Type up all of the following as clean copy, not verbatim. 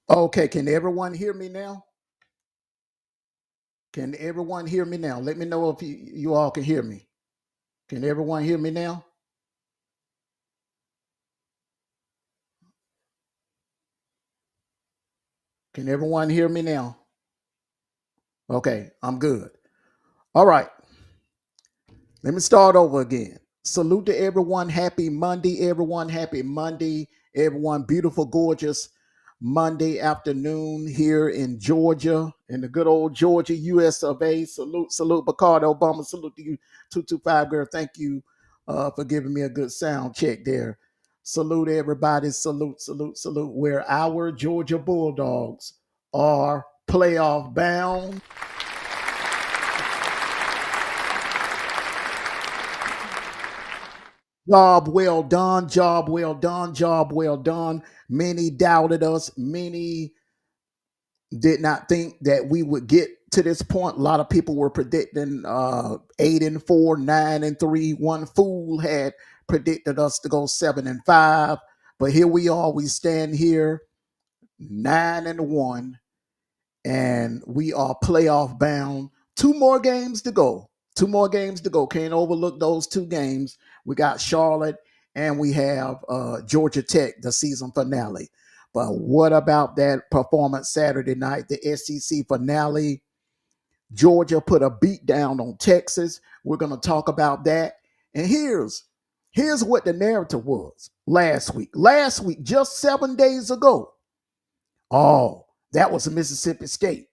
Okay, can everyone hear me now? Can everyone hear me now? Let me know if you all can hear me. Can everyone hear me now? Can everyone hear me now? Okay, I'm good. All right, let me start over again. Salute to everyone. Happy Monday, everyone. Happy Monday, everyone. Beautiful, gorgeous Monday afternoon here in Georgia, in the good old Georgia, US of A. Salute, salute, Bacardo Obama. Salute to you, 225 girl. Thank you for giving me a good sound check there. Salute everybody. Salute, salute, salute. Where our Georgia Bulldogs are playoff bound. Job well done, job well done, job well done. Many doubted us. Many did not think that we would get to this point. A lot of people were predicting 8-4, 9-3. One fool had predicted us to go 7-5. But here we are. We stand here 9-1, and we are playoff bound. 2 more games to go. 2 more games to go. Can't overlook those 2 games. We got Charlotte and we have Georgia Tech, the season finale. But what about that performance Saturday night, the SEC finale? Georgia put a beat down on Texas. We're going to talk about that. And here's what the narrative was last week. Last week, just 7 days ago. Oh, that was Mississippi State.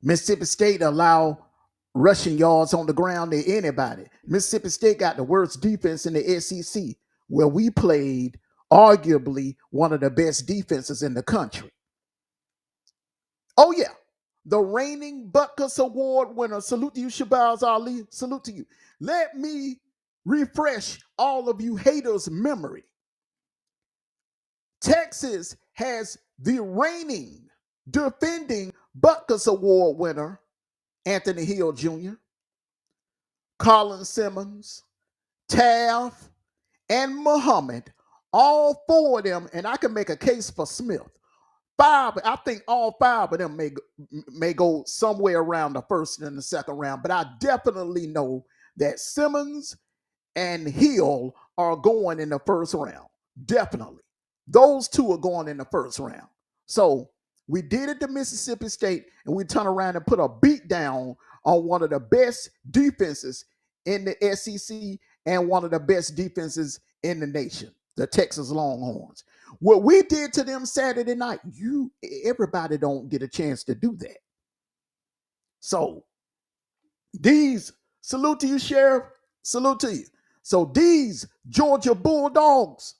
Mississippi State allowed rushing yards on the ground to anybody. Mississippi State got the worst defense in the SEC, where we played arguably one of the best defenses in the country. Oh, yeah. The reigning Butkus Award winner. Salute to you, Shabazz Ali. Salute to you. Let me refresh all of you haters' memory. Texas has the reigning, defending Butkus Award winner, Anthony Hill Jr., Colin Simmons, Taft, and Muhammad. All 4 of them, and I can make a case for Smith. 5, I think all 5 of them may go somewhere around the first and the second round, but I definitely know that Simmons and Hill are going in the first round. Definitely. Those 2 are going in the first round. So we did it to Mississippi State, and we turn around and put a beat down on one of the best defenses in the SEC and one of the best defenses in the nation, the Texas Longhorns. What we did to them Saturday night, everybody don't get a chance to do that. So salute to you, Sheriff. Salute to you. So these Georgia Bulldogs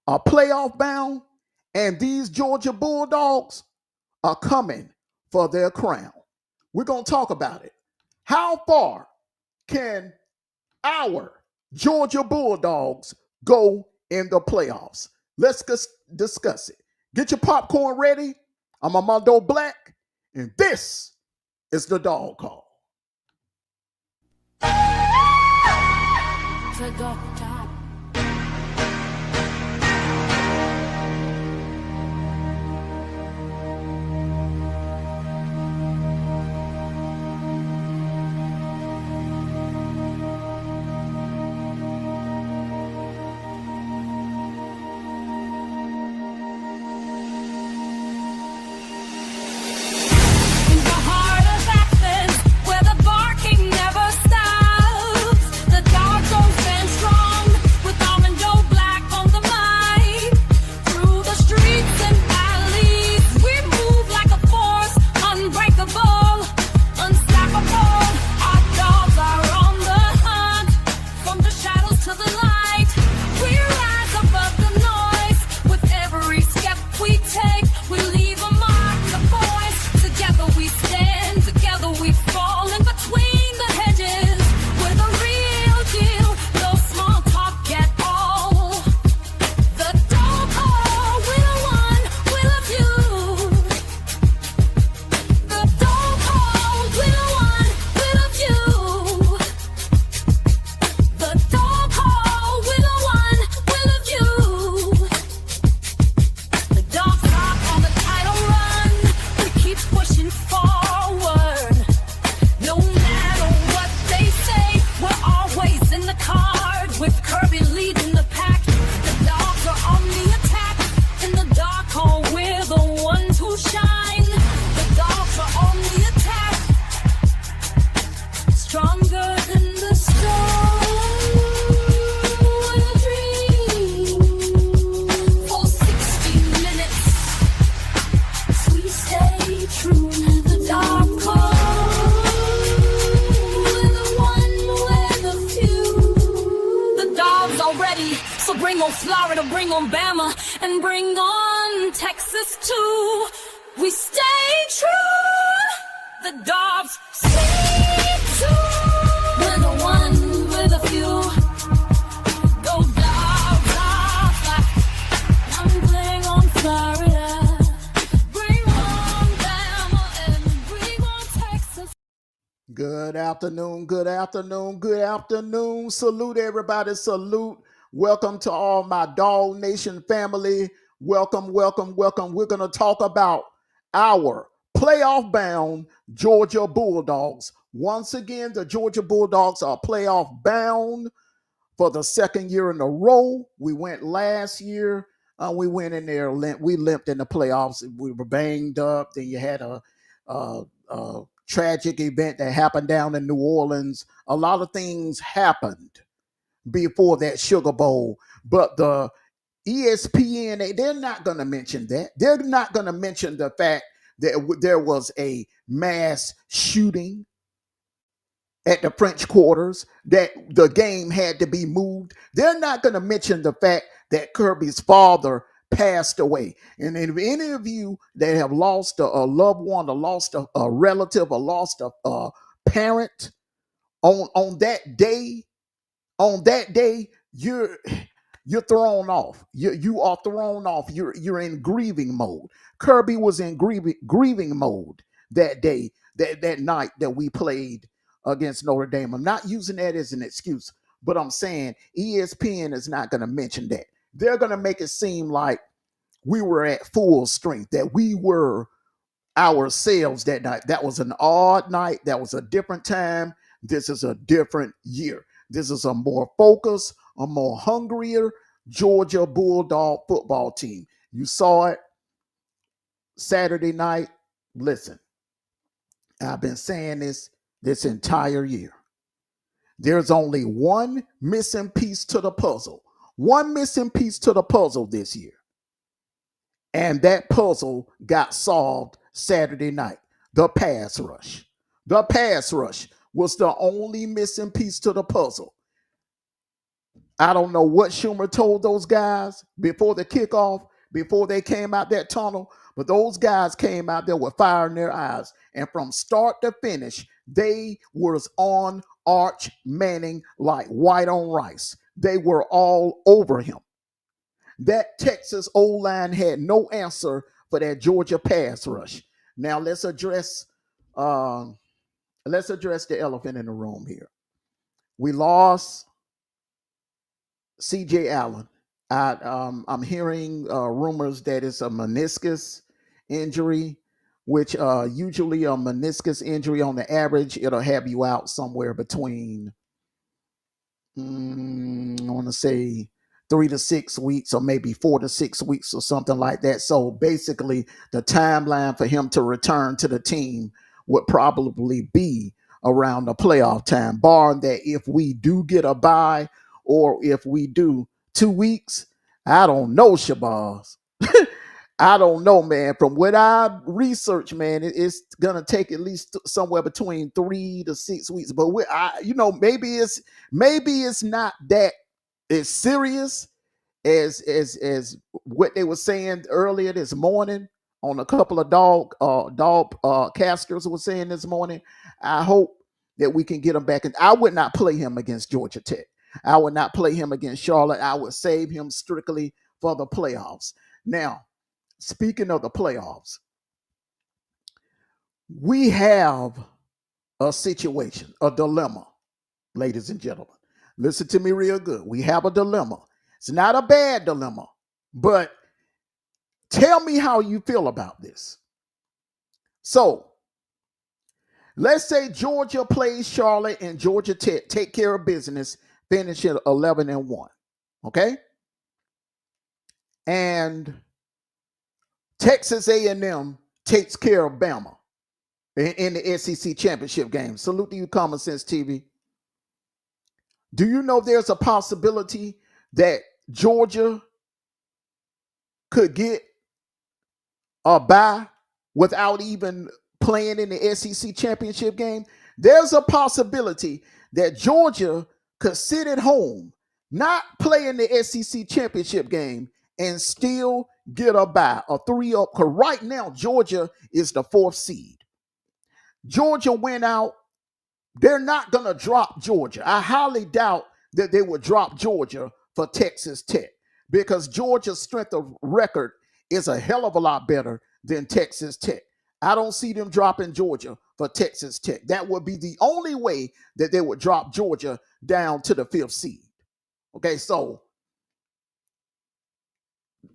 are playoff bound, and these Georgia Bulldogs are coming for their crown. We're going to talk about it. How far can our Georgia Bulldogs go in the playoffs? Let's discuss it. Get your popcorn ready. I'm Amondo Black, and this is the Dawg Call. Bring on Florida, bring on Bama, and bring on Texas too. We stay true. The Dawgs stay true. We're the one, we're the few. Go Good afternoon, good afternoon, good afternoon. Salute everybody, salute. Welcome to all my Dawg Nation family. Welcome, welcome, welcome. We're going to talk about our playoff bound Georgia Bulldogs. Once again, the Georgia Bulldogs are playoff bound for the second year in a row. We went last year. We went in there, we limped in the playoffs. We were banged up. Then you had a tragic event that happened down in New Orleans. A lot of things happened before that Sugar Bowl, but the ESPN, they're not going to mention that. They're not going to mention the fact that there was a mass shooting at the French quarters, that the game had to be moved. They're not going to mention the fact that Kirby's father passed away. And if any of you that have lost a loved one, or lost a relative, or lost a parent on that day, you're thrown off. You are thrown off. You're in grieving mode. Kirby was in grieving mode that day, that night that we played against Notre Dame. I'm not using that as an excuse, but I'm saying ESPN is not going to mention that. They're going to make it seem like we were at full strength, that we were ourselves that night. That was an odd night. That was a different time. This is a different year. This is a more focused, a more hungrier Georgia Bulldog football team. You saw it Saturday night. Listen, I've been saying this entire year. There's only one missing piece to the puzzle. One missing piece to the puzzle this year. And that puzzle got solved Saturday night. The pass rush. The pass rush was the only missing piece to the puzzle. I don't know what Schumer told those guys before the kickoff, before they came out that tunnel, but those guys came out there with fire in their eyes. And from start to finish, they was on Arch Manning like white on rice. They were all over him. That Texas O-line had no answer for that Georgia pass rush. Now let's address the elephant in the room here. We lost C.J. Allen. I'm hearing rumors that it's a meniscus injury, which usually a meniscus injury on the average, it'll have you out somewhere between, I want to say 3 to 6 weeks, or maybe 4 to 6 weeks, or something like that. So basically, the timeline for him to return to the team would probably be around the playoff time, barring that if we do get a bye, or if we do 2 weeks. I don't know, Shabazz. I don't know, man. From what I researched, man, it's gonna take at least somewhere between 3 to 6 weeks. But maybe it's not that as serious as what they were saying earlier this morning on a couple of dog casters were saying this morning. I hope that we can get him back. And I would not play him against Georgia Tech. I would not play him against Charlotte. I would save him strictly for the playoffs. Now, speaking of the playoffs, we have a situation, a dilemma, ladies and gentlemen. Listen to me real good. We have a dilemma. It's not a bad dilemma, but tell me how you feel about this. So, let's say Georgia plays Charlotte and Georgia Tech take care of business, finish at 11-1. Okay? And Texas A&M takes care of Bama in the SEC championship game. Salute to you, Common Sense TV. Do you know there's a possibility that Georgia could get a bye without even playing in the SEC championship game? There's a possibility that Georgia could sit at home, not play in the SEC championship game, and still get a bye, a 3-up. Because right now, Georgia is the 4th seed. Georgia went out. They're not going to drop Georgia. I highly doubt that they would drop Georgia for Texas Tech, because Georgia's strength of record is a hell of a lot better than Texas Tech. I don't see them dropping Georgia for Texas Tech. That would be the only way that they would drop Georgia down to the 5th seed. Okay, so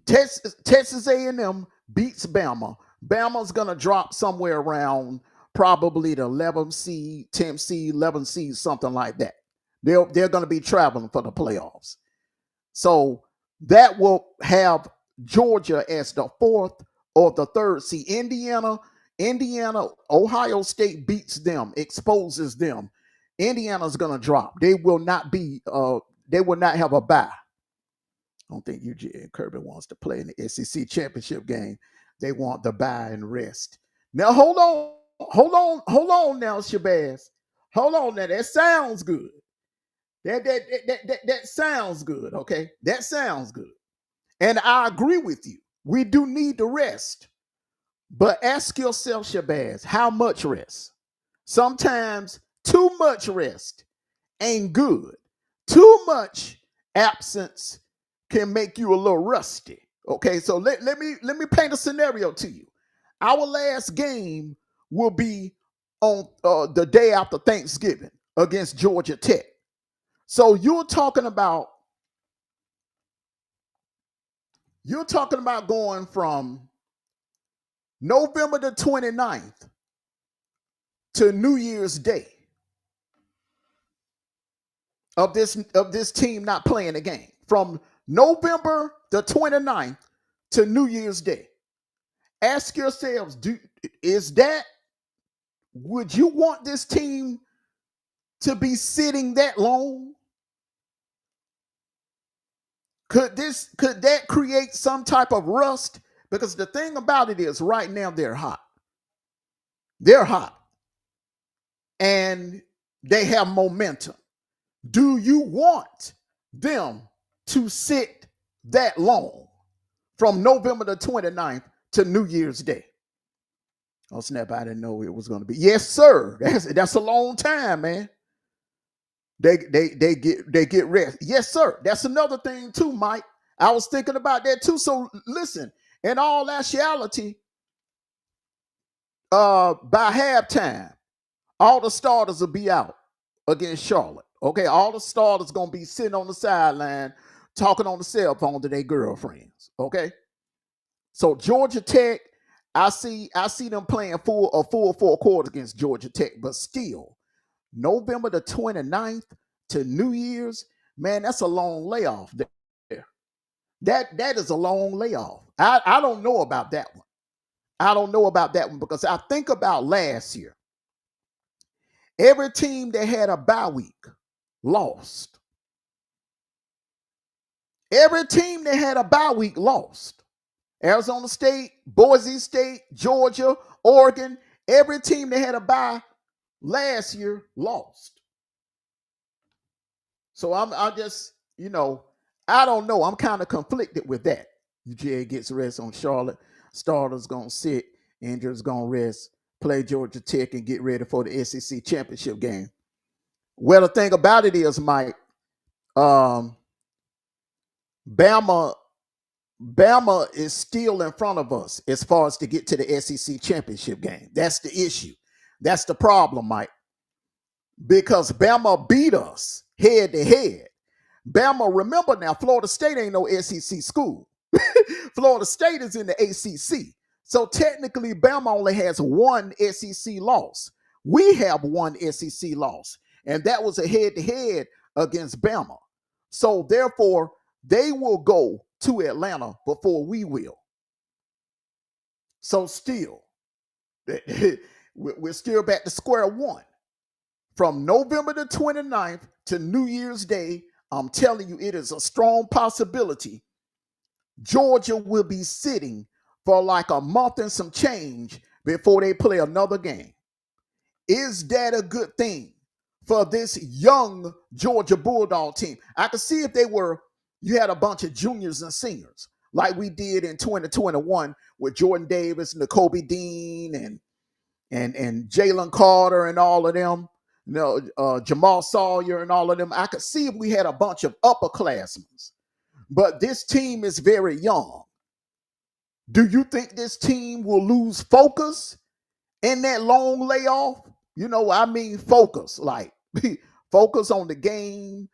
Texas A&M beats Bama. Bama's gonna drop somewhere around probably the 11th seed, 10th seed, 11th seed, something like that. They're gonna be traveling for the playoffs. So that will have Georgia as the 4th or the 3rd seed. Indiana, Ohio State beats them, exposes them. Indiana's gonna drop. They will not have a bye. I don't think UGA Kirby wants to play in the SEC championship game. They want the bye and rest. Now hold on now, Shabazz. Hold on now. That sounds good. That sounds good, okay? That sounds good. And I agree with you. We do need the rest. But ask yourself, Shabazz, how much rest? Sometimes too much rest ain't good. Too much absence can make you a little rusty. Okay, so let me paint a scenario to you. Our last game will be on the day after Thanksgiving against Georgia Tech. So you're talking about going from November the 29th to New Year's Day of this team not playing the game. From November the 29th to New Year's Day. Ask yourselves, would you want this team to be sitting that long? Could that create some type of rust? Because the thing about it is right now they're hot. They're hot. And they have momentum. Do you want them to sit that long from November the 29th to New Year's Day? Oh snap, I didn't know it was going to be. Yes, sir. That's a long time, man. They get rest. Yes, sir. That's another thing too, Mike. I was thinking about that too. So listen, in all actuality, by halftime, all the starters will be out against Charlotte. Okay, all the starters gonna be sitting on the sideline talking on the cell phone to their girlfriends. Okay, so Georgia Tech, I see them playing a full 4 quarters against Georgia Tech, but still, November the 29th to New Year's, man, that's a long layoff there. That is a long layoff. I don't know about that one. I don't know about that one because I think about last year. Every team that had a bye week lost. Every team that had a bye week lost. Arizona State, Boise State, Georgia, Oregon, every team that had a bye last year lost. So I just, I don't know. I'm kind of conflicted with that. UGA gets rest on Charlotte. Starters going to sit. Andrews going to rest. Play Georgia Tech and get ready for the SEC championship game. Well, the thing about it is, Mike, Bama is still in front of us as far as to get to the SEC championship game. That's the issue. That's the problem, Mike. Because Bama beat us head to head. Bama, remember now, Florida State ain't no SEC school. Florida State is in the ACC. So technically, Bama only has one SEC loss. We have one SEC loss, and that was a head-to-head against Bama. So therefore, they will go to Atlanta before we will. So still, we're still back to square one. From November the 29th to New Year's Day, I'm telling you, it is a strong possibility Georgia will be sitting for like a month and some change before they play another game. Is that a good thing for this young Georgia Bulldog team? I could see if you had a bunch of juniors and seniors like we did in 2021 with Jordan Davis, Nakobe Dean, and Jalen Carter and all of them, Jamal Sawyer and all of them. I could see if we had a bunch of upperclassmen. But this team is very young. Do you think this team will lose focus in that long layoff, I mean, focus, like focus on the game.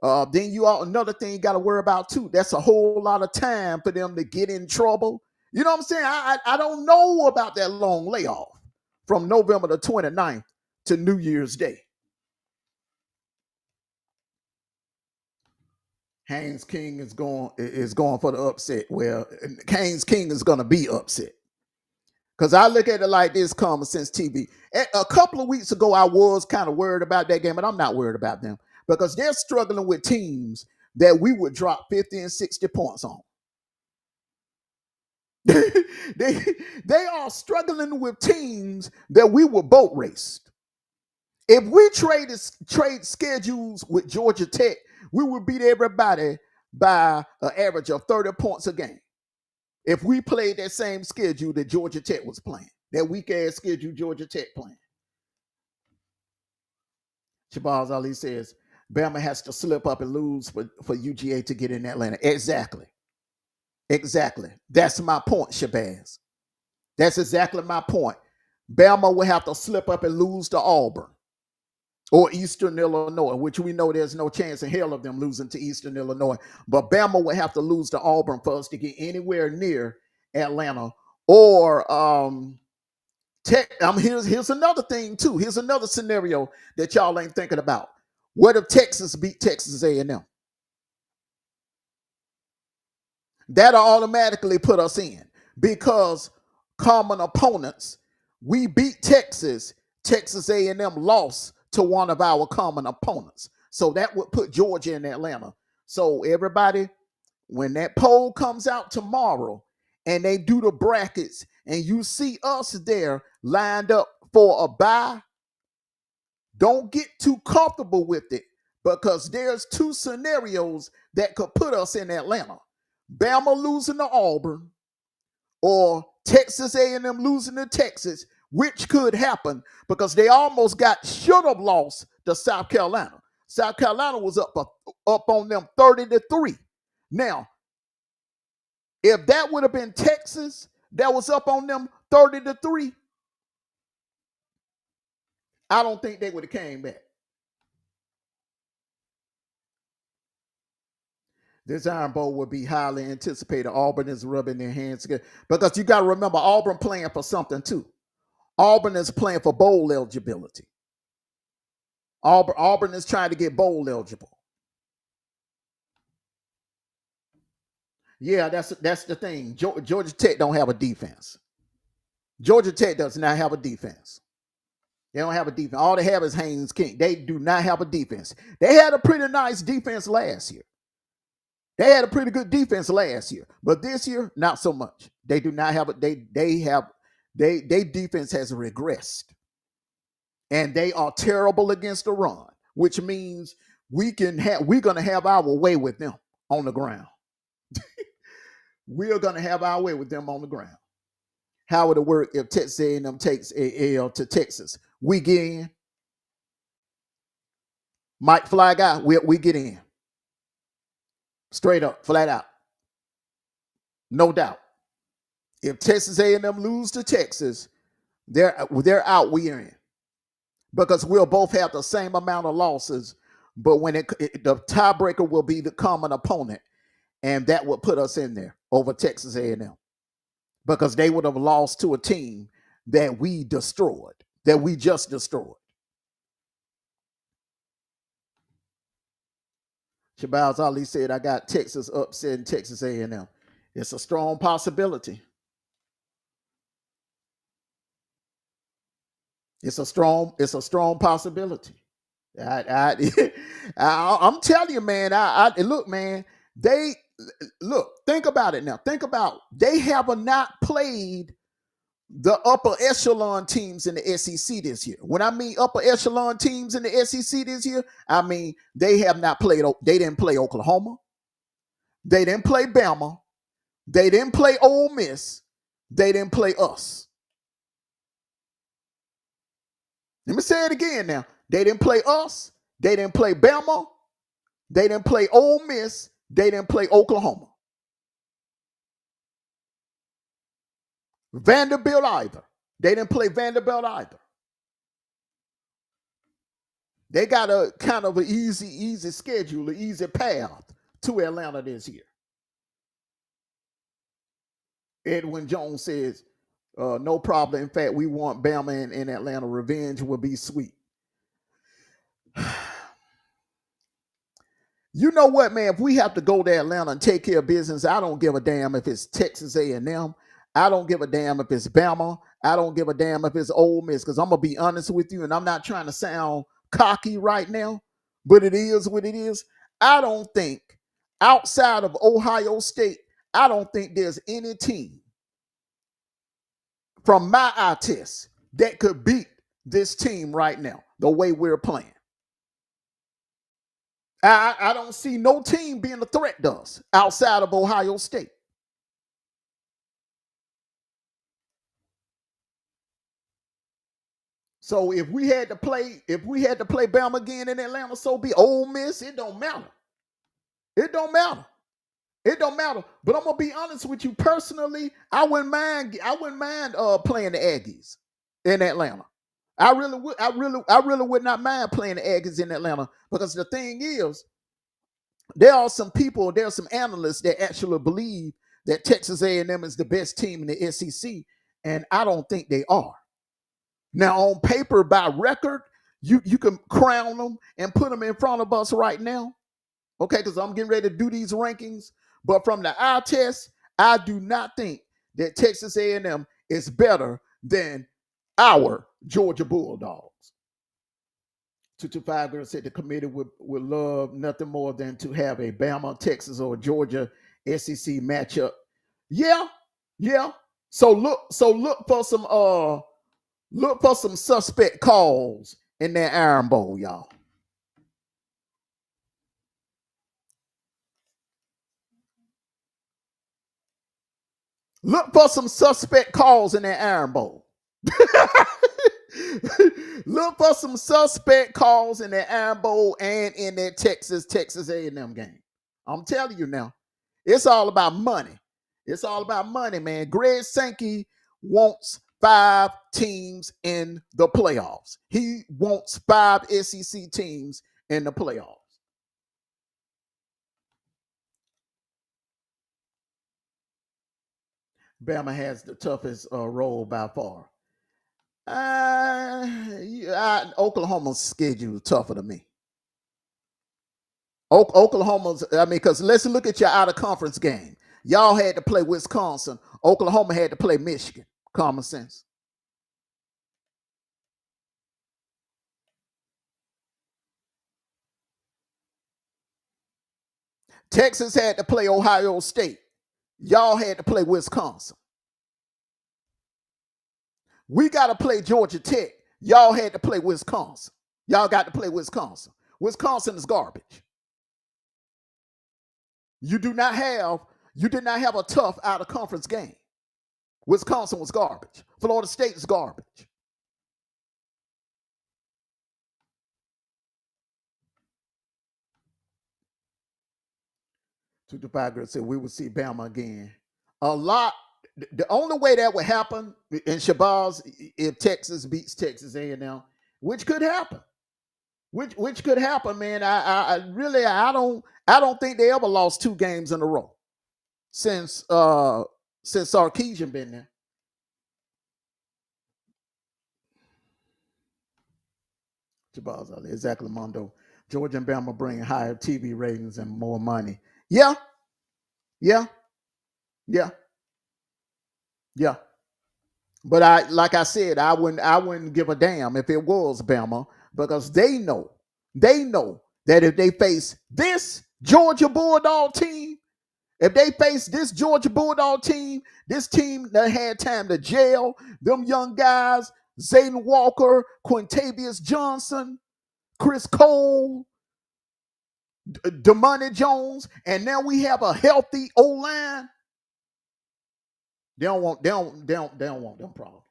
Then another thing you got to worry about too. That's a whole lot of time for them to get in trouble. You know what I'm saying? I don't know about that long layoff from November the 29th to New Year's Day. Haynes King is going for the upset. Well, Haynes King is going to be upset. Because I look at it like this, common sense TV. A couple of weeks ago, I was kind of worried about that game, but I'm not worried about them because they're struggling with teams that we would drop 50 and 60 points on. they are struggling with teams that we were boat raced. If we trade schedules with Georgia Tech, we would beat everybody by an average of 30 points a game. If we played that same schedule that Georgia Tech was playing, that weak ass schedule Georgia Tech playing. Shabazz Ali says Bama has to slip up and lose for UGA to get in Atlanta. Exactly. That's my point, Shabazz. That's exactly my point. Bama will have to slip up and lose to Auburn or Eastern Illinois, which we know there's no chance in hell of them losing to Eastern Illinois. But Bama will have to lose to Auburn for us to get anywhere near Atlanta. Or here's another thing too. Here's another scenario that y'all ain't thinking about. What if Texas beat Texas A&M? That'll automatically put us in because common opponents. We beat Texas. Texas A&M lost to one of our common opponents. So that would put Georgia in Atlanta. So everybody, when that poll comes out tomorrow and they do the brackets and you see us there lined up for a bye, don't get too comfortable with it because there's two scenarios that could put us in Atlanta. Bama losing to Auburn or Texas A&M losing to Texas, which could happen because they almost should have lost to South Carolina. South Carolina was up on them 30-3. Now, if that would have been Texas that was up on them 30-3, I don't think they would have came back. This Iron Bowl would be highly anticipated. Auburn is rubbing their hands together because you got to remember Auburn playing for something too. Auburn is playing for bowl eligibility. Auburn is trying to get bowl eligible. Yeah, that's the thing. Georgia Tech don't have a defense. Georgia Tech does not have a defense. They don't have a defense. All they have is Haynes King. They do not have a defense. They had a pretty nice defense last year. They had a pretty good defense last year, but this year, not so much. They do not have they defense has regressed. And they are terrible against the run, which means we're gonna have our way with them on the ground. We're gonna have our way with them on the ground. How would it work if Texas A&M takes a L to Texas? We get in. Mike Fly Guy, we get in. Straight up, flat out. No doubt. If Texas A&M lose to Texas, they're out, we're in. Because we'll both have the same amount of losses, but when the tiebreaker will be the common opponent, and that would put us in there over Texas A&M. Because they would have lost to a team that we destroyed, that we just destroyed. Shabazz Ali said, I got Texas upsetting Texas A&M. It's a strong possibility. It's a strong possibility. I'm telling you, man. Look, man. Think about it now. Think about they have not played the upper echelon teams in the SEC this year. When I mean upper echelon teams in the SEC this year, I mean they have not played. They didn't play Oklahoma. They didn't play Bama. They didn't play Ole Miss. They didn't play us. Let me say it again now. They didn't play us. They didn't play Bama. They didn't play Ole Miss. They didn't play Oklahoma. Vanderbilt either. They didn't play Vanderbilt either. They got a kind of an easy schedule, an easy path to Atlanta this year. Edwin Jones says, no problem. In fact, we want Bama in Atlanta. Revenge will be sweet. You know what, man? If we have to go to Atlanta and take care of business, I don't give a damn if it's Texas A&M. I don't give a damn if it's Bama. I don't give a damn if it's Ole Miss, because I'm going to be honest with you, and I'm not trying to sound cocky right now, but it is what it is. I don't think, outside of Ohio State, I don't think there's any team from my eye test that could beat this team right now, the way we're playing. I don't see no team being a threat to us outside of Ohio State. So if we had to play Bama again in Atlanta, so be Ole Miss, it don't matter. It don't matter. It don't matter. But I'm gonna be honest with you personally. I wouldn't mind playing the Aggies in Atlanta. I really would not mind playing the Aggies in Atlanta, because the thing is, there are some analysts that actually believe that Texas A&M is the best team in the SEC, and I don't think they are. Now, on paper, by record, you can crown them and put them in front of us right now, okay? Because I'm getting ready to do these rankings. But from the eye test, I do not think that Texas A&M is better than our Georgia Bulldogs. 225 girl said the committee would love nothing more than to have a Bama, Texas, or Georgia SEC matchup. Yeah. So look for some suspect calls in that Iron Bowl, y'all. Look for some suspect calls in that Iron Bowl. Look for some suspect calls in that Iron Bowl and in that Texas A&M game. I'm telling you now, it's all about money. It's all about money, man. Greg Sankey wants 5 teams in the playoffs. He wants 5 SEC teams in the playoffs. Bama has the toughest role by far. Oklahoma's schedule is tougher than me. Oklahoma's, because let's look at your out of conference game. Y'all had to play Wisconsin. Oklahoma had to play Michigan. Common sense. Texas had to play Ohio State. Y'all had to play Wisconsin. We got to play Georgia Tech. Y'all had to play Wisconsin. Y'all got to play Wisconsin. Wisconsin is garbage. You did not have a tough out of conference game. Wisconsin was garbage. Florida State is garbage. To the Girl said we will see Bama again. A lot. The only way that would happen in Shabazz, if Texas beats Texas A&M, which could happen, which could happen, man. I don't think they ever lost 2 games in a row since Sarkisian been there. Shabazz, exactly, Amondo. Georgia and Bama bring higher TV ratings and more money. Yeah. But like I said, I wouldn't give a damn if it was Bama, because they know that if they face this Georgia Bulldog team, this team that had time to jail them young guys, Zayden Walker, Quintavious Johnson, Chris Cole, Damani Jones, and now we have a healthy O-line. They don't want them problems.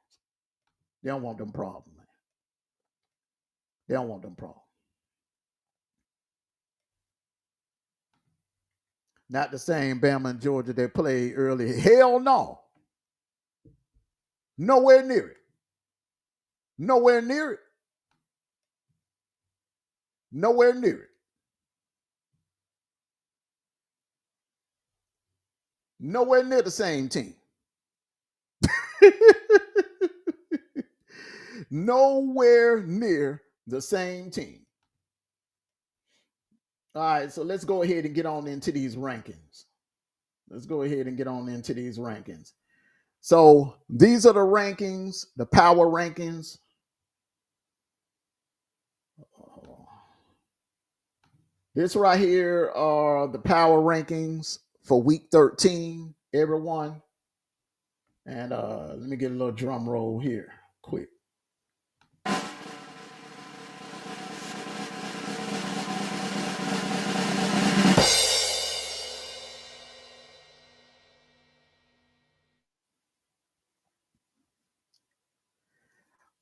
They don't want them problems, man. They don't want them problems. Not the same Bama and Georgia that played early. Hell no. Nowhere near it. Nowhere near it. Nowhere near it. Nowhere near the same team. Nowhere near the same team. All right, so let's go ahead and get on into these rankings. Let's go ahead and get on into these rankings. So these are the rankings, the power rankings. This right here are the power rankings for week 13, everyone. And let me get a little drum roll here, quick.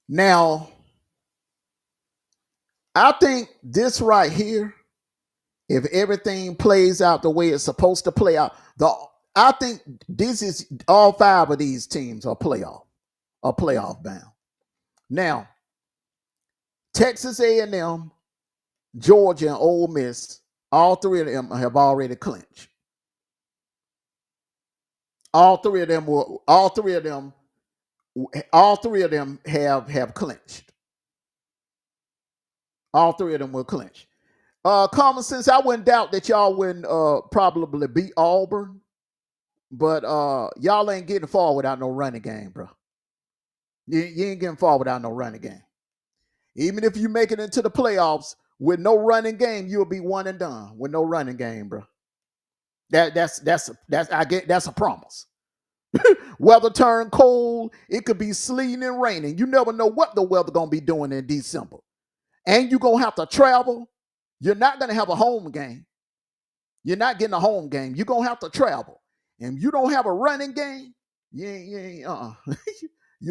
Now, I think this right here, if everything plays out the way it's supposed to play out, I think this is all five of these teams are playoff bound. Now, Texas A&M, Georgia, and Ole Miss, all three of them have already clinched. All three of them have clinched. All three of them will clinch. Common sense, I wouldn't doubt that y'all wouldn't probably beat Auburn, but y'all ain't getting far without no running game, bro. You ain't getting far without no running game. Even if you make it into the playoffs with no running game, you'll be one and done with no running game, bro. That's a promise. Weather turn cold. It could be sleeting and raining. You never know what the weather gonna be doing in December. And you're gonna have to travel. You're not gonna have a home game. You're not getting a home game. You're gonna have to travel. And you don't have a running game, you'll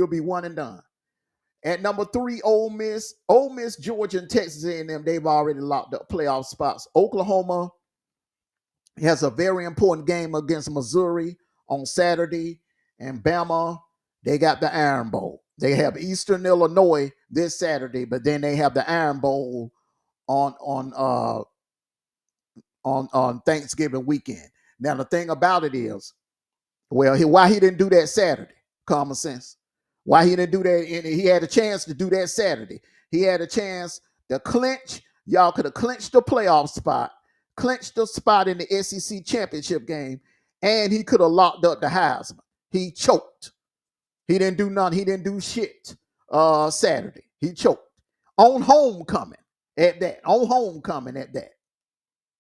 be one and done. At number 3, Ole Miss, Georgia, and Texas A&M, they've already locked up playoff spots. Oklahoma has a very important game against Missouri on Saturday, and Bama, they got the Iron Bowl. They have Eastern Illinois this Saturday, but then they have the Iron Bowl on Thanksgiving weekend. Now the thing about it is, well, why he didn't do that Saturday? Common sense. Why he didn't do that? And he had a chance to do that Saturday. He had a chance to clinch. Y'all could have clinched the playoff spot, clinched the spot in the SEC championship game, and he could have locked up the Heisman. He choked. He didn't do nothing. He didn't do shit Saturday. He choked. On homecoming at that.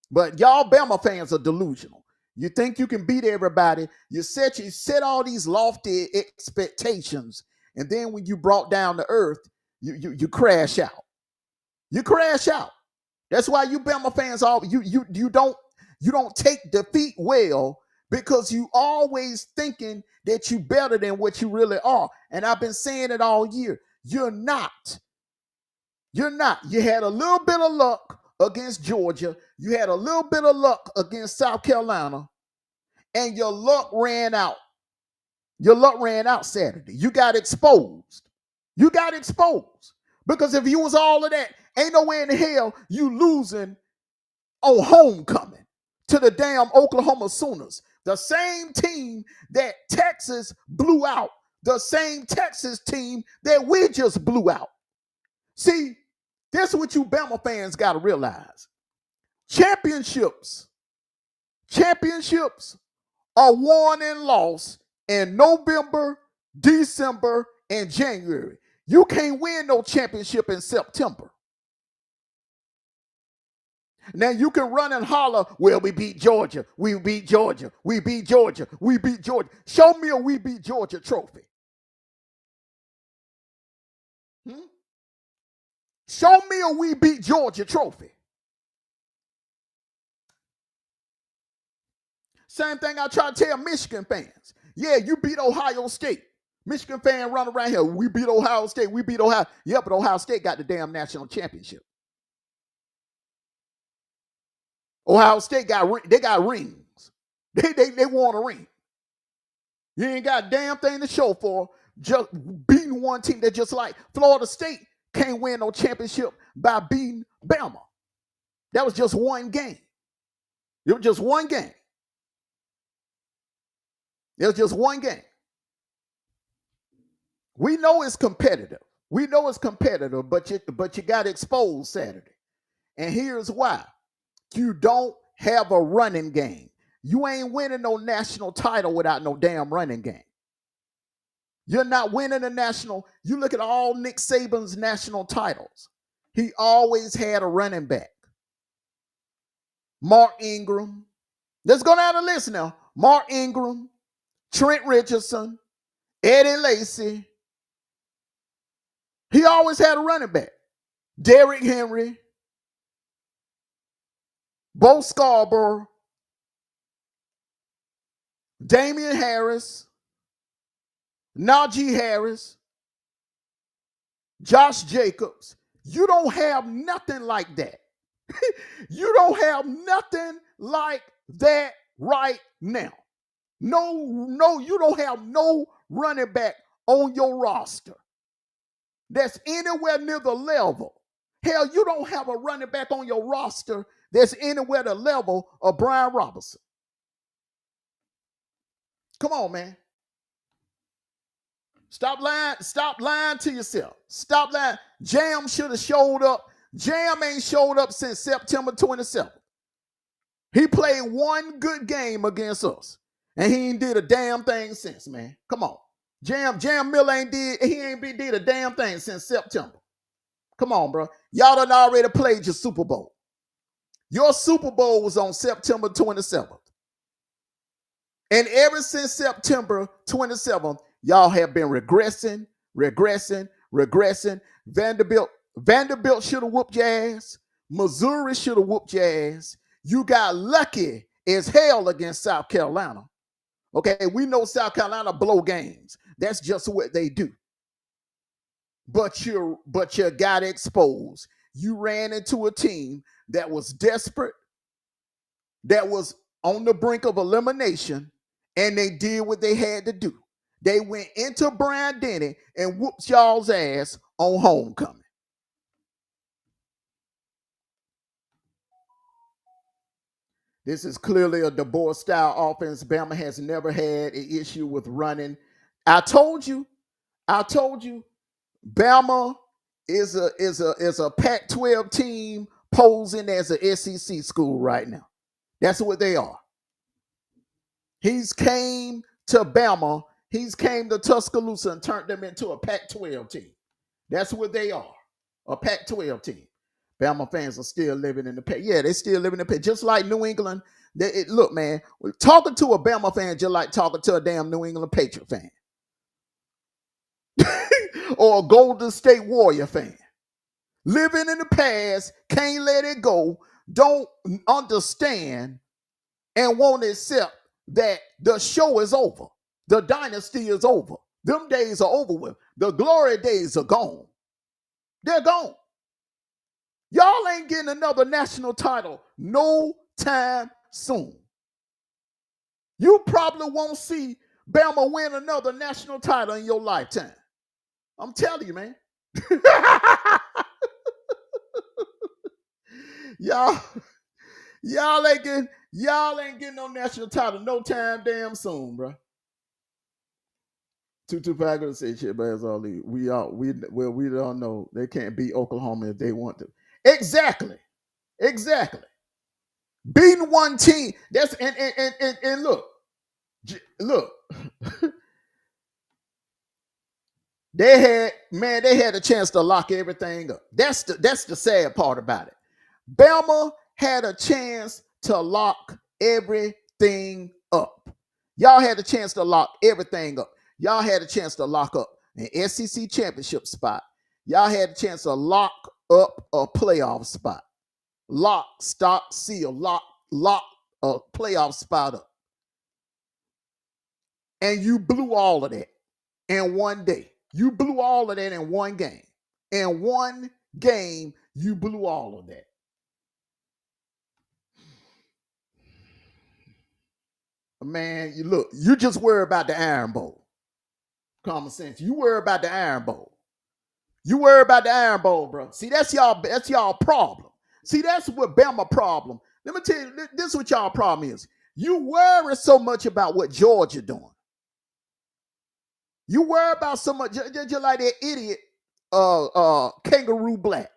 But y'all Bama fans are delusional. You think you can beat everybody. You set all these lofty expectations, and then when you brought down to earth, you crash out. You crash out. That's why you Bama fans you don't take defeat well, because you always thinking that you better than what you really are. And I've been saying it all year. You're not. You're not. You had a little bit of luck against Georgia. You had a little bit of luck against South Carolina, and your luck ran out. Your luck ran out Saturday. You got exposed. Because if you was all of that, ain't no way in the hell you losing on homecoming to the damn Oklahoma Sooners. The same team that Texas blew out. The same Texas team that we just blew out. See, this is what you Bama fans got to realize. Championships are won and lost in November, December, and January. You can't win no championship in September. Now you can run and holler, well, we beat Georgia. We beat Georgia. Show me a we beat Georgia trophy. Show me a we beat Georgia trophy. Same thing I try to tell Michigan fans. Yeah, you beat Ohio State. Michigan fan run around here. We beat Ohio State. Yeah, but Ohio State got the damn national championship. Ohio State got rings. They won a ring. You ain't got a damn thing to show for just beating D1 team that just like Florida State can't win no championship by beating Bama. That was just one game. It was just one game. It was just one game. We know it's competitive. We know it's competitive, but you got exposed Saturday. And here's why. You don't have a running game. You ain't winning no national title without no damn running game. You're not winning a national. You look at all Nick Saban's national titles. He always had a running back. Mark Ingram. Let's go down the list now. Mark Ingram, Trent Richardson, Eddie Lacy. He always had a running back. Derrick Henry, Bo Scarborough, Damian Harris, Najee Harris, Josh Jacobs. You don't have nothing like that. You don't have nothing like that right now. No, you don't have no running back on your roster that's anywhere near the level. Hell, you don't have a running back on your roster that's anywhere the level of Brian Robinson. Come on, man. Stop lying to yourself. Stop lying. Jam should have showed up. Jam ain't showed up since September 27th. He played one good game against us. And he ain't did a damn thing since, man. Come on. Jam Miller did a damn thing since September. Come on, bro. Y'all done already played your Super Bowl. Your Super Bowl was on September 27th. And ever since September 27th, y'all have been regressing. Vanderbilt should have whooped your ass. Missouri should have whooped your ass. You got lucky as hell against South Carolina. Okay, we know South Carolina blow games. That's just what they do. But you got exposed. You ran into a team that was desperate, that was on the brink of elimination, and they did what they had to do. They went into Brian Denny and whooped y'all's ass on homecoming. This is clearly a DeBoer style offense. Bama has never had an issue with running. I told you, Bama is a Pac-12 team posing as an SEC school right now. That's what they are. He's came to Bama. He's came to Tuscaloosa and turned them into a Pac-12 team. That's what they are, a Pac-12 team. Bama fans are still living in the past. Yeah, they still living in the past. Just like New England. Look, man, talking to a Bama fan just like talking to a damn New England Patriot fan. Or a Golden State Warrior fan. Living in the past, can't let it go, don't understand, and won't accept that the show is over. The dynasty is over. Them days are over with. The glory days are gone. They're gone. Y'all ain't getting another national title no time soon. You probably won't see Bama win another national title in your lifetime. I'm telling you, man. y'all ain't getting no national title no time damn soon, bro. 225 gonna say shit, but as all we don't know. They can't beat Oklahoma if they want to. Exactly. Beating one team. That's and look. They had a chance to lock everything up. That's the sad part about it. Bama had a chance to lock everything up. Y'all had a chance to lock everything up. Y'all had a chance to lock up an SEC championship spot. Y'all had a chance to lock up a playoff spot. Lock, stock, seal, lock a playoff spot up. And you blew all of that in one day. You blew all of that in one game. In one game, you blew all of that. Man, you just worry about the Iron Bowl. Common sense. You worry about the Iron Bowl. You worry about the Iron Bowl, bro. See, that's y'all problem. See, that's what Bama problem. Let me tell you, this is what y'all problem is. You worry so much about what Georgia doing. You worry about so much, just like that idiot, Kangaroo Black.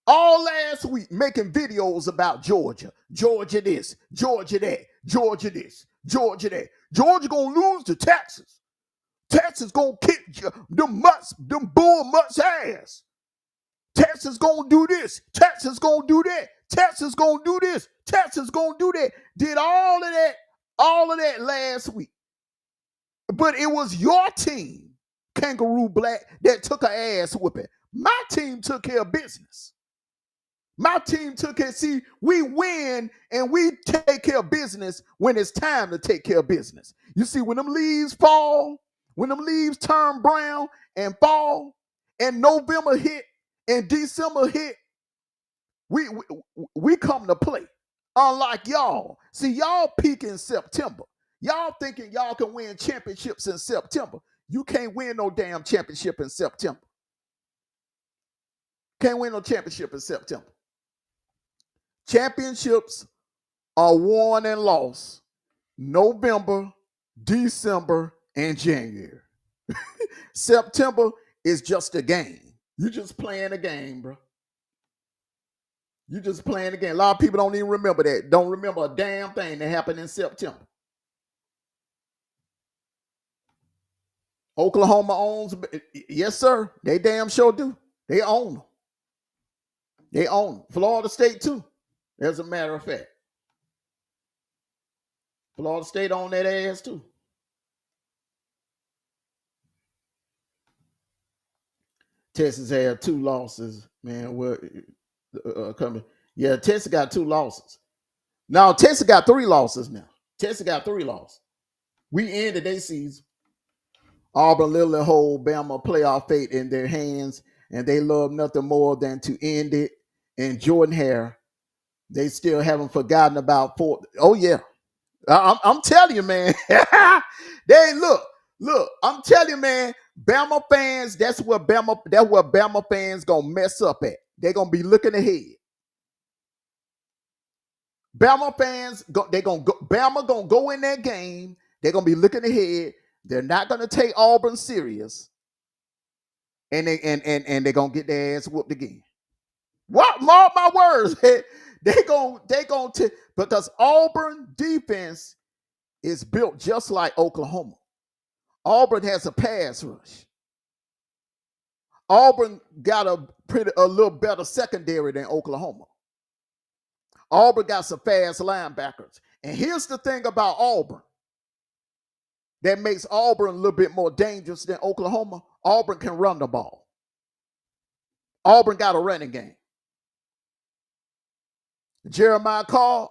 All last week making videos about Georgia. Georgia this, Georgia that, Georgia this, Georgia that. Georgia gonna lose to Texas. Texas gonna kick them bull mutts ass. Texas gonna do this. Texas gonna do that. Texas gonna do this. Texas gonna do that. Did all of that last week. But it was your team, Kangaroo Black, that took an ass whooping. My team took care of business. My team took care. See, we win and we take care of business when it's time to take care of business. You see, when them leaves fall, when them leaves turn brown and fall, and November hit and December hit, we come to play. Unlike y'all. See, y'all peak in September. Y'all thinking y'all can win championships in September. You can't win no damn championship in September. Can't win no championship in September. Championships are won and lost November, December, and January. September is just a game. You just playing a game, bro. You just playing a game. A lot of people don't even remember that. Don't remember a damn thing that happened in September. Oklahoma owns, yes, sir. They damn sure do. They own them. They own them. Florida State, too, as a matter of fact. Florida State own that ass, too. Texas had 2 losses, man. Coming. Yeah, Texas got 2 losses. Now, Texas got 3 losses now. Texas got 3 losses. We ended their season. Auburn literally hold Bama playoff fate in their hands, and they love nothing more than to end it. And Jordan Hare, they still haven't forgotten about 4. Oh, yeah. I'm telling you, man. They look. I'm telling you, man. Bama fans, that's where Bama fans gonna mess up at. They're gonna be looking ahead. Bama fans, Bama gonna go in that game. They're gonna be looking ahead. They're not gonna take Auburn serious, and they're gonna get their ass whooped again. What? Mark my words. They gonna because Auburn defense is built just like Oklahoma. Auburn has a pass rush. Auburn got a little better secondary than Oklahoma. Auburn got some fast linebackers. And here's the thing about Auburn that makes Auburn a little bit more dangerous than Oklahoma. Auburn can run the ball. Auburn got a running game. Jeremiah Cobb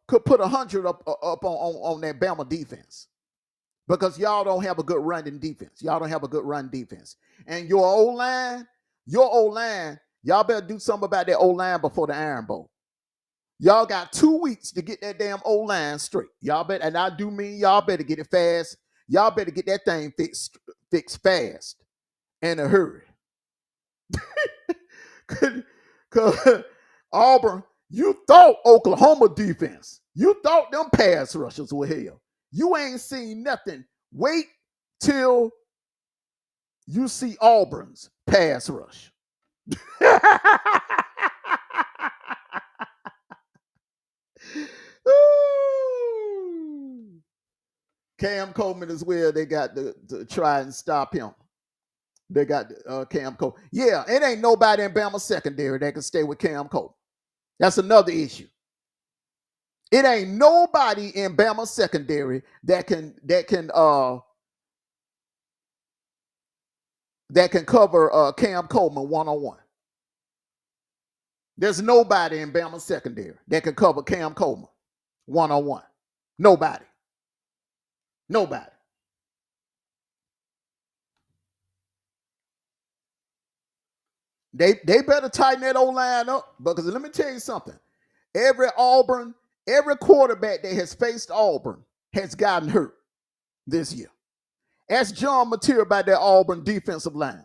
could put 100 up on that Bama defense because y'all don't have a good running defense. Y'all don't have a good run defense. And your O-line, y'all better do something about that O-line before the Iron Bowl. Y'all got 2 weeks to get that damn O-line straight. Y'all better, and I do mean y'all better get it fast. Y'all better get that thing fixed fast in a hurry. Because Auburn, you thought Oklahoma defense, you thought them pass rushers were hell. You ain't seen nothing. Wait till you see Auburn's pass rush. Cam Coleman as well. They got to try and stop him. They got Cam Coleman. Yeah, it ain't nobody in Bama secondary that can stay with Cam Coleman. That's another issue. It ain't nobody in Bama secondary that can cover Cam Coleman one-on-one. There's nobody in Bama secondary that can cover Cam Coleman one-on-one. Nobody. They better tighten that O-line up because let me tell you something. Every quarterback that has faced Auburn has gotten hurt. this year. Ask John Mateer about that Auburn defensive line.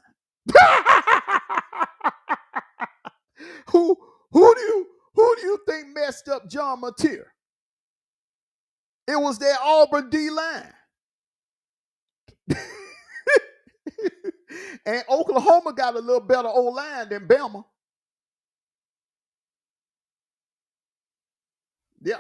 who do you think messed up John Mateer? It was that Auburn D line. And Oklahoma got a little better O-line than Bama. Yeah.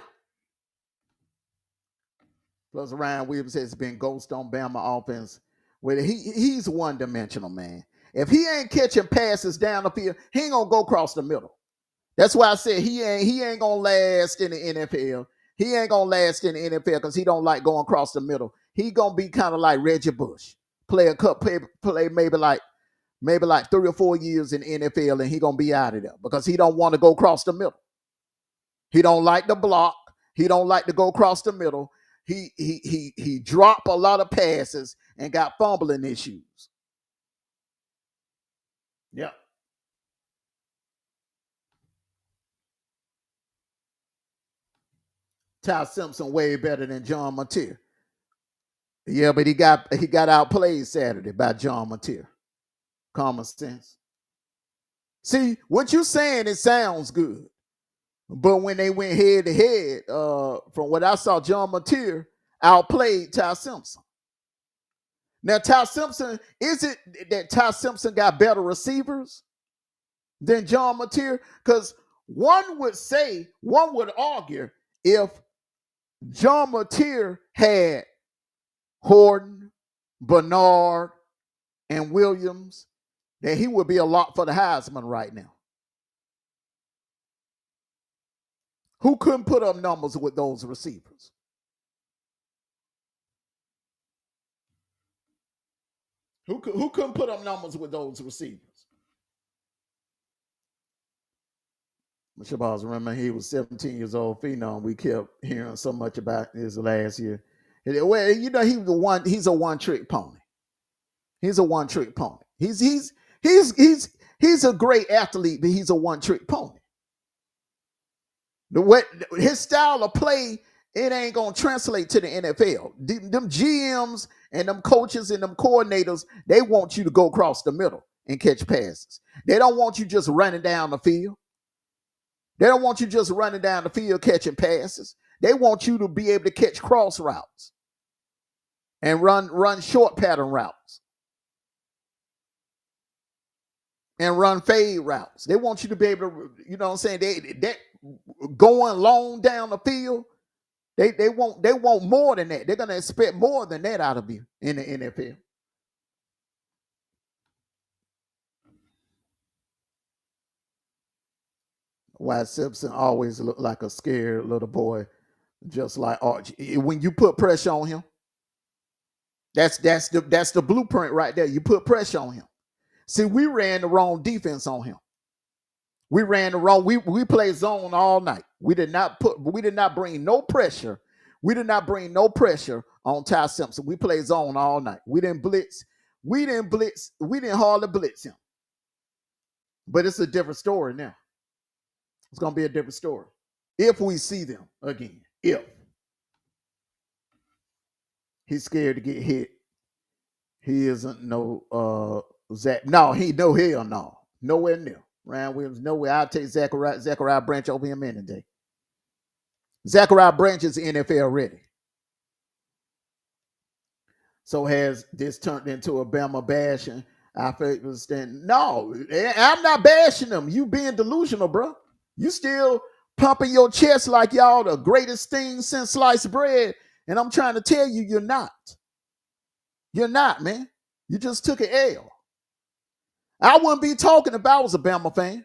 Plus, Ryan Williams has been ghost on Bama offense. He's one-dimensional, man. If he ain't catching passes down the field, he ain't gonna go across the middle. That's why I said he ain't gonna last in the NFL. He ain't gonna last in the NFL because he don't like going across the middle. He gonna be kind of like Reggie Bush, play maybe like 3 or 4 years in the NFL, and he gonna be out of there because he don't want to go across the middle. He don't like to block. He don't like to go across the middle. He dropped a lot of passes and got fumbling issues. Yeah. Ty Simpson way better than John Mateer. Yeah, but he got outplayed Saturday by John Mateer. Common sense. See, what you're saying, it sounds good. But when they went head to head, from what I saw, John Mateer outplayed Ty Simpson. Now, Ty Simpson, is it that Ty Simpson got better receivers than John Mateer? Because one would argue if John Mateer had Horton, Bernard, and Williams, that he would be a lot for the Heisman right now. Who couldn't put up numbers with those receivers? Who couldn't put up numbers with those receivers? Shabazz, remember he was 17 years old, phenom. We kept hearing so much about his last year. Well, you know, he's a one-trick pony. He's a one-trick pony. He's a great athlete, but he's a one-trick pony. His style of play, it ain't gonna translate to the NFL. Them GMs and them coaches and them coordinators, they want you to go across the middle and catch passes. They don't want you just running down the field. They don't want you just running down the field catching passes. They want you to be able to catch cross routes and run short pattern routes and run fade routes. They want you to be able to, you know what I'm saying? They going long down the field. They want more than that. They're gonna expect more than that out of you in the NFL. Why Simpson always looked like a scared little boy, just like Archie. When you put pressure on him, that's the blueprint right there. You put pressure on him. See, we ran the wrong defense on him. We ran the wrong. We played zone all night. We did not bring no pressure. We did not bring no pressure on Ty Simpson. We played zone all night. We didn't blitz. We didn't hardly blitz him. But it's a different story now. It's gonna be a different story if we see them again. If he's scared to get hit, he isn't no Zach. No, he no hell no, nowhere near. Ryan Williams, nowhere. I'll take Zachariah Branch over him any day. Zachariah Branch is NFL ready. So has this turned into a Bama bashing? I understand. No, I'm not bashing them. You being delusional, bro. You still pumping your chest like y'all the greatest thing since sliced bread. And I'm trying to tell you, you're not. You're not, man. You just took an L. I wouldn't be talking if I was a Bama fan.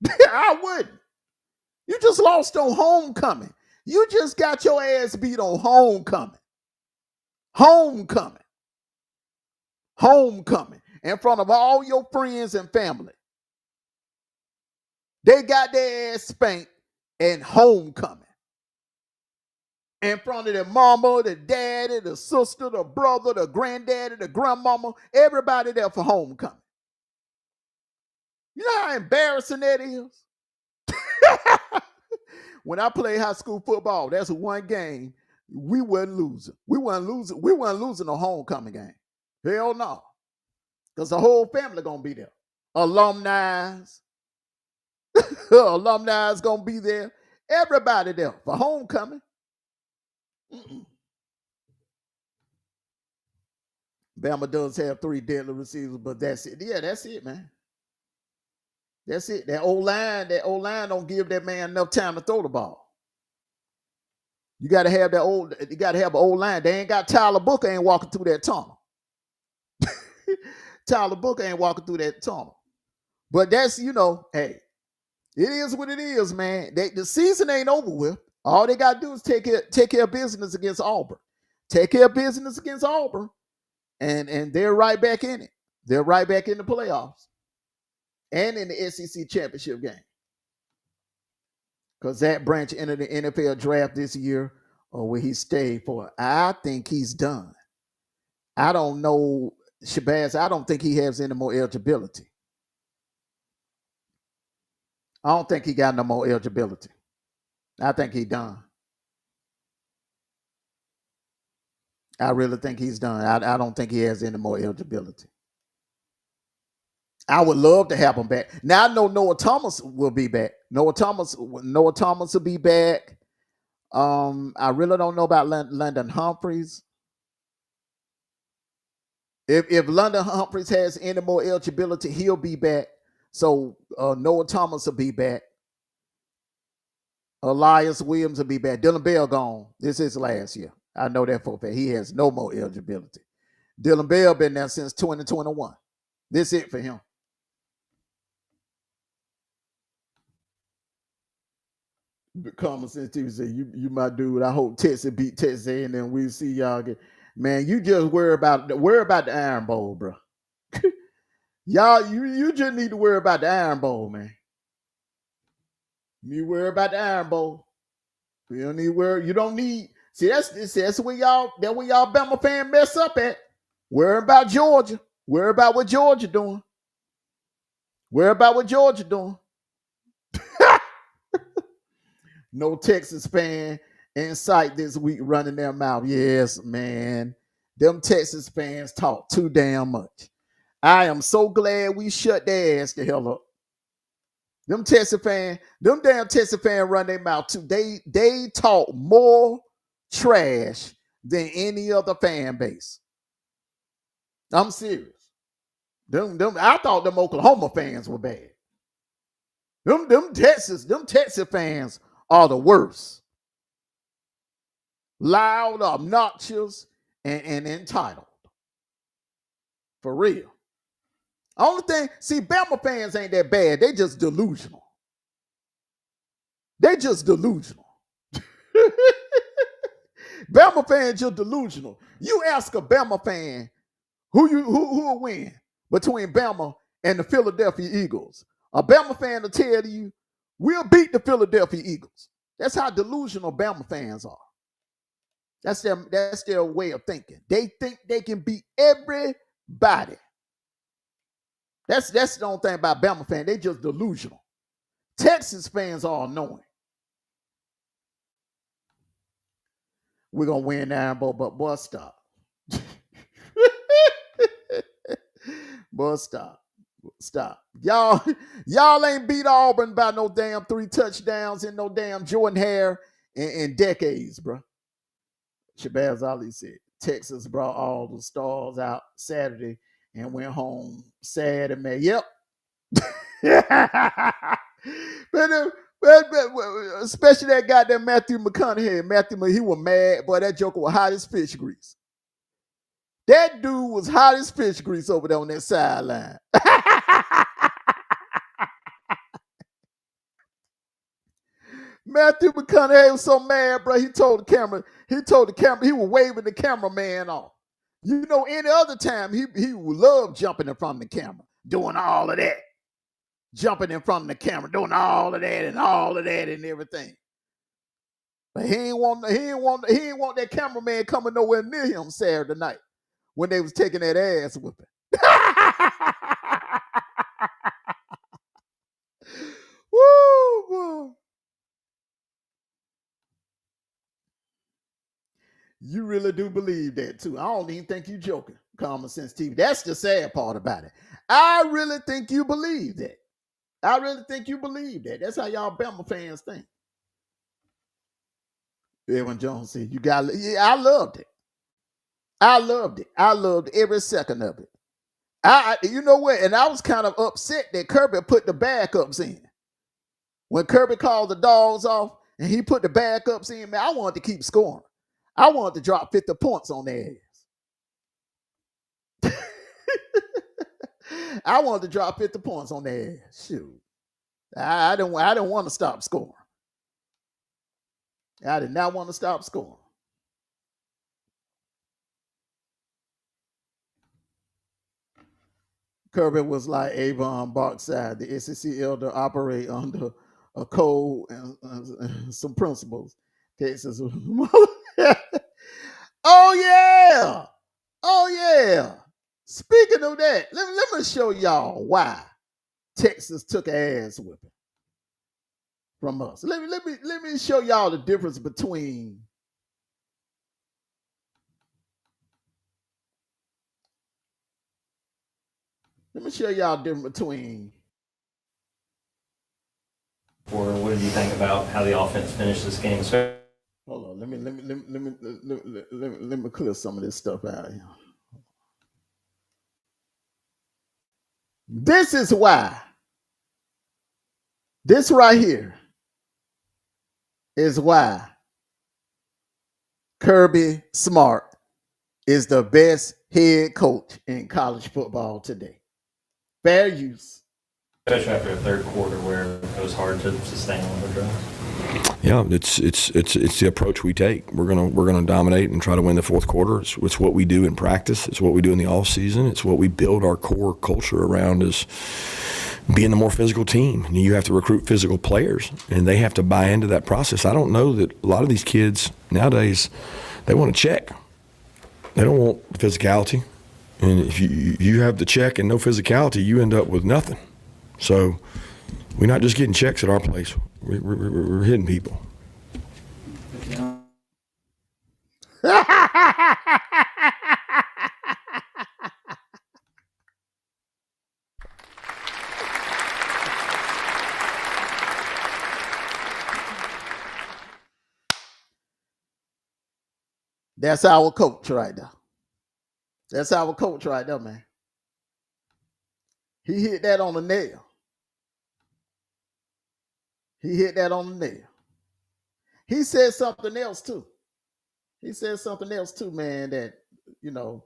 I wouldn't. You just lost on homecoming. You just got your ass beat on homecoming. Homecoming. Homecoming. In front of all your friends and family. They got their ass spanked and homecoming. In front of their mama, the daddy, the sister, the brother, the granddaddy, the grandmama, everybody there for homecoming. You know how embarrassing that is? When I played high school football, that's one game We wasn't losing. We weren't losing. We weren't losing a homecoming game. Hell no. Because the whole family gonna be there. Alumni. Alumni is gonna be there. Everybody there for homecoming. Mm-mm. Bama does have 3 deadly receivers, but that's it. Yeah, that's it, man. That's it. That old line don't give that man enough time to throw the ball. You gotta have you gotta have an old line. They ain't got Tyler Booker ain't walking through that tunnel. Tyler Booker ain't walking through that tunnel. But that's, hey, it is what it is, man. The season ain't over with. All they gotta do is take care of business against Auburn. Take care of business against Auburn, and they're right back in it. They're right back in the playoffs and in the SEC championship game. Because Zach Branch entered the NFL draft this year, or will he stay for? I think he's done. I don't know, Shabazz. I don't think he has any more eligibility. I don't think he got no more eligibility. I think he's done. I really think he's done. I don't think he has any more eligibility. I would love to have him back. Now I know Noah Thomas will be back. Noah Thomas will be back. I really don't know about London Humphreys. If London Humphreys has any more eligibility, he'll be back. So Noah Thomas will be back. Elias Williams will be back. Dylan Bell gone. This is last year. I know that for a fact. He has no more eligibility. Dylan Bell been there since 2021. This is it for him. Common sense TV say you my dude. I hope Texas beat Texas and then we see y'all get. Man, you just worry about the Iron Bowl, bro. Y'all, you just need to worry about the Iron Bowl, man. You worry about the Iron Bowl. You don't need worry. You don't need. See, that's where y'all Bama fan mess up at. Worry about Georgia. Worry about what Georgia doing. Worry about what Georgia doing. No Texas fan in sight this week running their mouth. Yes, man. Them Texas fans talk too damn much. I am so glad we shut their ass the hell up. Them damn Texas fans run their mouth too. They talk more trash than any other fan base. I'm serious. I thought them Oklahoma fans were bad. Them Texas fans are the worst. Loud, obnoxious, and entitled. For real. Only thing, see, Bama fans ain't that bad. They just delusional. Bama fans just delusional. You ask a Bama fan who will win between Bama and the Philadelphia Eagles. A Bama fan will tell you, we'll beat the Philadelphia Eagles. That's how delusional Bama fans are. That's their way of thinking. They think they can beat everybody. That's the only thing about Bama fans. They just delusional. Texas fans are annoying. We're gonna win the Iron Bowl, but boy, stop. Boy, stop. Y'all ain't beat Auburn by no damn 3 touchdowns and no damn Jordan Hare in decades, bro. Shabazz Ali said Texas brought all the stars out Saturday and went home sad and mad. Yep. but especially that goddamn Matthew McConaughey. He was mad, boy. That joker was hot as fish grease. That dude was hot as fish grease over there on that sideline. Matthew McConaughey was so mad, bro. He told the camera, he was waving the cameraman off. You know, any other time, he would love jumping in front of the camera, doing all of that. Jumping in front of the camera, doing all of that and everything. But he ain't want that cameraman coming nowhere near him Saturday night when they was taking that ass whipping. Woo! You really do believe that too. I don't even think you joking. Common Sense TV. That's the sad part about it. I really think you believe that. I really think you believe that. That's how y'all Bama fans think. Edwin Jones said, "You got." Yeah, I loved it. I loved it. I loved every second of it. You know what? And I was kind of upset that Kirby put the backups in. When Kirby called the Dawgs off and he put the backups in, man, I wanted to keep scoring. I wanted to drop 50 points on their ass. I wanted to drop 50 points on their ass. Shoot. I didn't want to stop scoring. I did not want to stop scoring. Kirby was like Avon Barkside, the SEC elder, operate under a code and some principles. Cases. Oh yeah. Oh yeah. Speaking of that, let me show y'all why Texas took an ass whipping from us. Let me show y'all the difference between Let me show y'all the difference between. Or what did you think about how the offense finished this game? Hold on, let me clear some of this stuff out here. This is why. This right here is why Kirby Smart is the best head coach in college football today. Fair use. Especially after a third quarter where it was hard to sustain on the drive. Yeah, it's the approach we take. We're gonna dominate and try to win the fourth quarter. It's what we do in practice. It's what we do in the off season. It's what we build our core culture around, is being the more physical team. You have to recruit physical players, and they have to buy into that process. I don't know that a lot of these kids nowadays, they want to check. They don't want physicality, and if you have the check and no physicality, you end up with nothing. So we're not just getting checks at our place. We're hitting people. That's our coach right there. That's our coach right there, man. He hit that on the nail. He hit that on the nail. He said something else too. He said something else too, man, that, you know.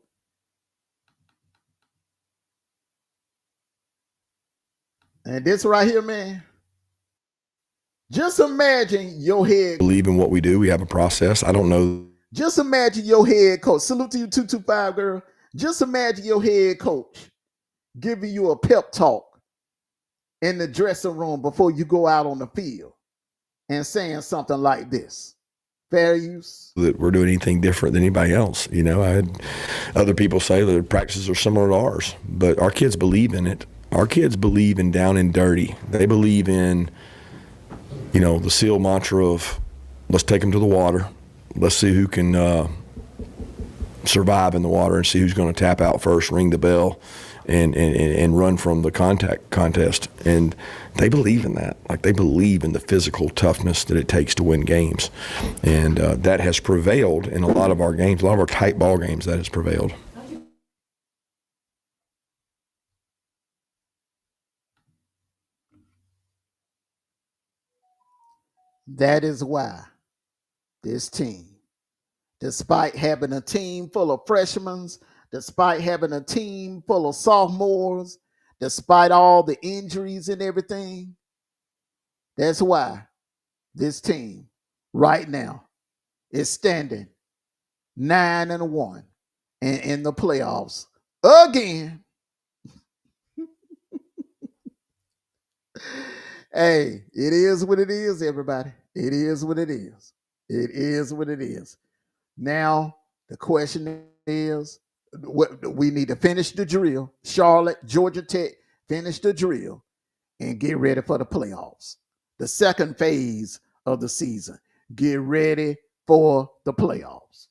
And this right here, man. Just imagine your head. Believe in what we do. We have a process. I don't know. Just imagine your head coach. Salute to you, 225 girl. Just imagine your head coach giving you a pep talk in the dressing room before you go out on the field and saying something like this. Fair use. That we're doing anything different than anybody else. You know, I had other people say that their practices are similar to ours, but our kids believe in it. Our kids believe in down and dirty. They believe in, you know, the SEAL mantra of let's take them to the water. Let's see who can survive in the water and see who's going to tap out first, ring the bell, and run from the contact contest. And they believe in that. Like, they believe in the physical toughness that it takes to win games. And that has prevailed in a lot of our games, a lot of our tight ball games. That has prevailed. That is why this team, despite having a team full of freshmen, despite having a team full of sophomores, despite all the injuries and everything, that's why this team right now is standing 9-1 and in the playoffs again. Hey, it is what it is, everybody. It is what it is. It is what it is. Now, the question is, we need to finish the drill. Charlotte, Georgia Tech, finish the drill and get ready for the playoffs. The second phase of the season. Get ready for the playoffs.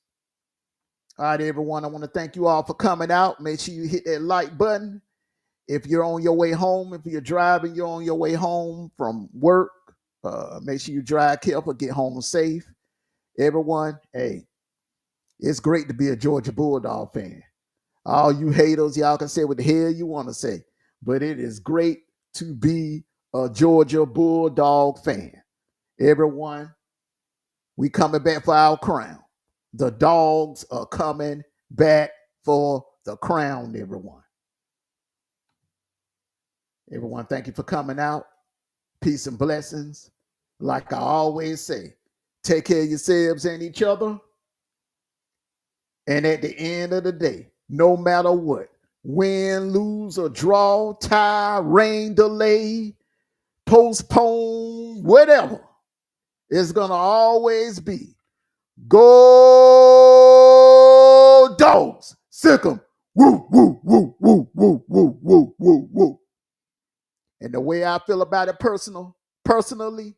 All right, everyone. I want to thank you all for coming out. Make sure you hit that like button. If you're on your way home, if you're driving, you're on your way home from work, make sure you drive careful, get home safe. Everyone, hey, it's great to be a Georgia Bulldog fan. All you haters, y'all can say what the hell you want to say, but it is great to be a Georgia Bulldog fan. Everyone, we coming back for our crown. The Dogs are coming back for the crown, everyone. Everyone, thank you for coming out. Peace and blessings. Like I always say, take care of yourselves and each other. And at the end of the day, no matter what, win, lose, or draw, tie, rain, delay, postpone, whatever, it's going to always be go Dogs. Sick 'em. Woo, woo, woo, woo, woo, woo, woo, woo, woo. And the way I feel about it personally,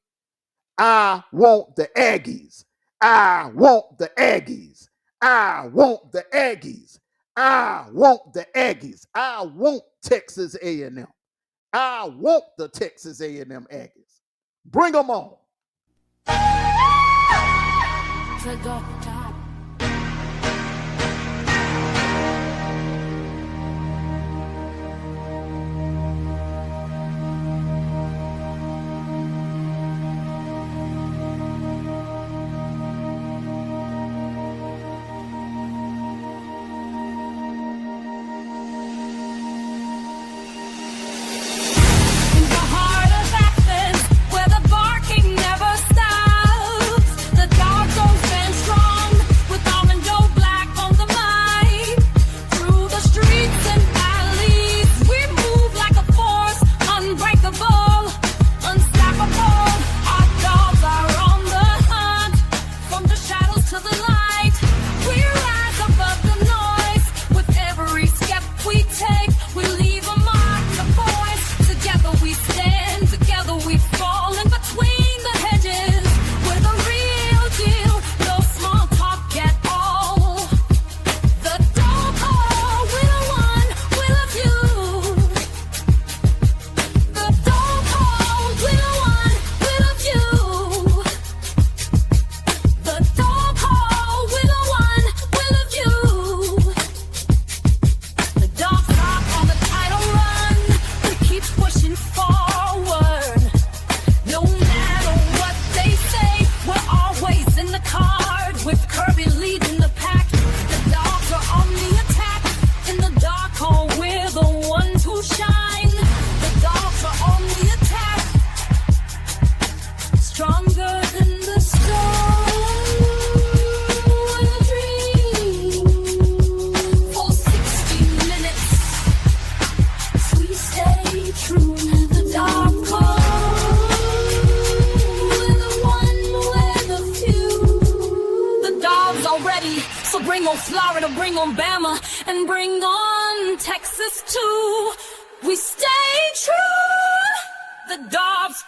I want the Aggies. I want the Aggies. I want the Aggies. I want the Aggies. I want Texas A&M. I want the Texas A&M Aggies. Bring them on. Bring on Florida, bring on Bama, and bring on Texas too. We stay true. The Dogs